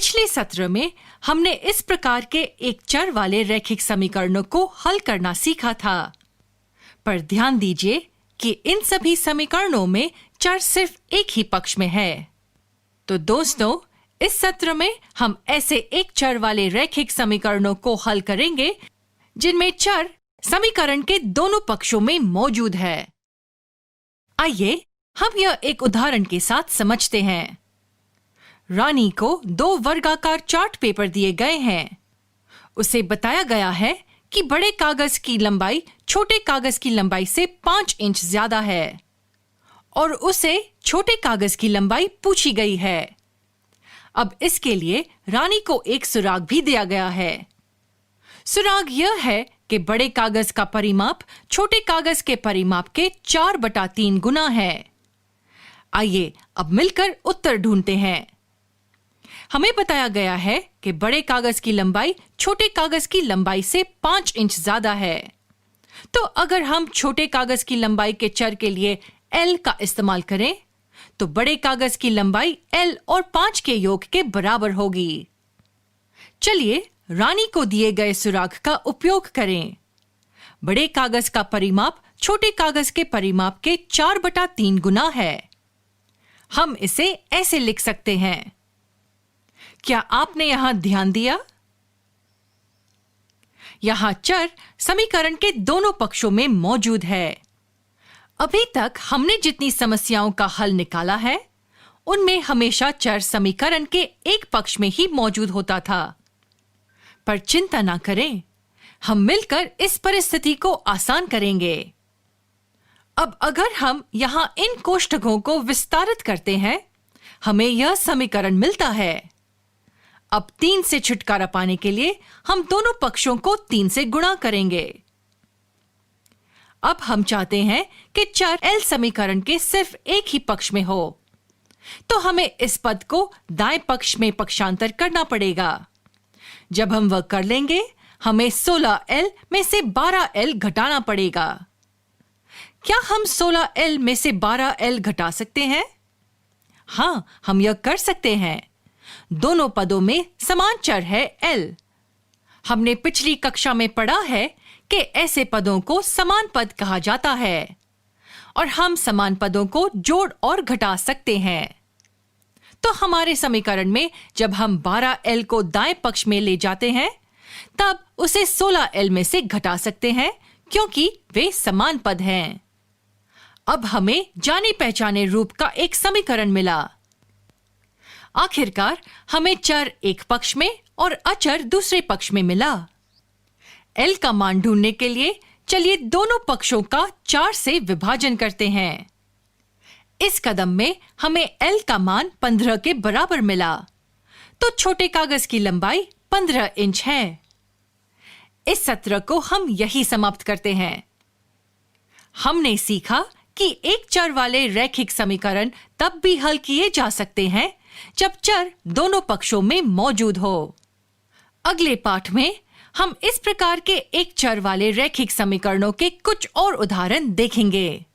पिछले सत्र में हमने इस प्रकार के एक चर वाले रैखिक समीकरणों को हल करना सीखा था, पर ध्यान दीजिए कि इन सभी समीकरणों में चर सिर्फ एक ही पक्ष में है। तो दोस्तों, इस सत्र में हम ऐसे एक चर वाले रैखिक समीकरणों को हल करेंगे जिनमें चर समीकरण के दोनों पक्षों में मौजूद है। आइए हम यह एक उदाहरण के साथ समझते हैं। रानी को 2 वर्गाकार चार्ट पेपर दिए गए हैं। उसे बताया गया है कि बड़े कागज की लंबाई छोटे कागज की लंबाई से 5 इंच ज्यादा है और उसे छोटे कागज की लंबाई पूछी गई है। अब इसके लिए रानी को एक सुराग भी दिया गया है। सुराग यह है कि बड़े कागज का परिमाप छोटे कागज के परिमाप के 4/3 गुना है। आइए अब मिलकर उत्तर ढूंढते हैं। हमें बताया गया है कि बड़े कागज की लंबाई छोटे कागज की लंबाई से 5 इंच ज्यादा है। तो अगर हम छोटे कागज की लंबाई के चर के लिए L का इस्तेमाल करें तो बड़े कागज की लंबाई L और 5 के योग के बराबर होगी। चलिए रानी को दिए गए सुराग का उपयोग करें। बड़े कागज का परिमाप छोटे कागज के परिमाप के 4/3 गुना है। हम इसे ऐसे लिख सकते हैं। क्या आपने यहां ध्यान दिया? यहां चर समीकरण के दोनों पक्षों में मौजूद है। अभी तक हमने जितनी समस्याओं का हल निकाला है, उनमें हमेशा चर समीकरण के एक पक्ष में ही मौजूद होता था। पर चिंता ना करें, हम मिलकर इस परिस्थिति को आसान करेंगे। अब अगर हम यहां इन कोष्ठकों को विस्तारित करते हैं, हमें यह समीकरण मिलता है। अब 3 से छुटकारा पाने के लिए हम दोनों पक्षों को 3 से गुणा करेंगे। अब हम चाहते हैं कि चर L समीकरण के सिर्फ एक ही पक्ष में हो, तो हमें इस पद को दाएं पक्ष में पक्षांतर करना पड़ेगा। जब हम वह कर लेंगे, हमें 16L में से 12L घटाना पड़ेगा। क्या हम 16L में से 12L घटा सकते हैं? हां, हम यह कर सकते हैं। दोनों पदों में समान चर है L। हमने पिछली कक्षा में पढ़ा है कि ऐसे पदों को समान पद कहा जाता है और हम समान पदों को जोड़ और घटा सकते हैं। तो हमारे समीकरण में जब हम 12L को दाएं पक्ष में ले जाते हैं, तब उसे 16L में से घटा सकते हैं क्योंकि वे समान पद हैं। अब हमें जाने पहचाने रूप का एक समीकरण मिला। आखिरकार हमें चर एक पक्ष में और अचर दूसरे पक्ष में मिला। L का मान ढूंढने के लिए चलिए दोनों पक्षों का 4 से विभाजन करते हैं। इस कदम में हमें L का मान 15 के बराबर मिला, तो छोटे कागज की लंबाई 15 इंच है। इस सत्र को हम यही समाप्त करते हैं। हमने सीखा कि एक चर वाले रैखिक समीकरण तब भी हल किए जा सकते हैं जब चर दोनों पक्षों में मौजूद हो। अगले पाठ में हम इस प्रकार के एक चर वाले रैखिक समीकरणों के कुछ और उदाहरण देखेंगे।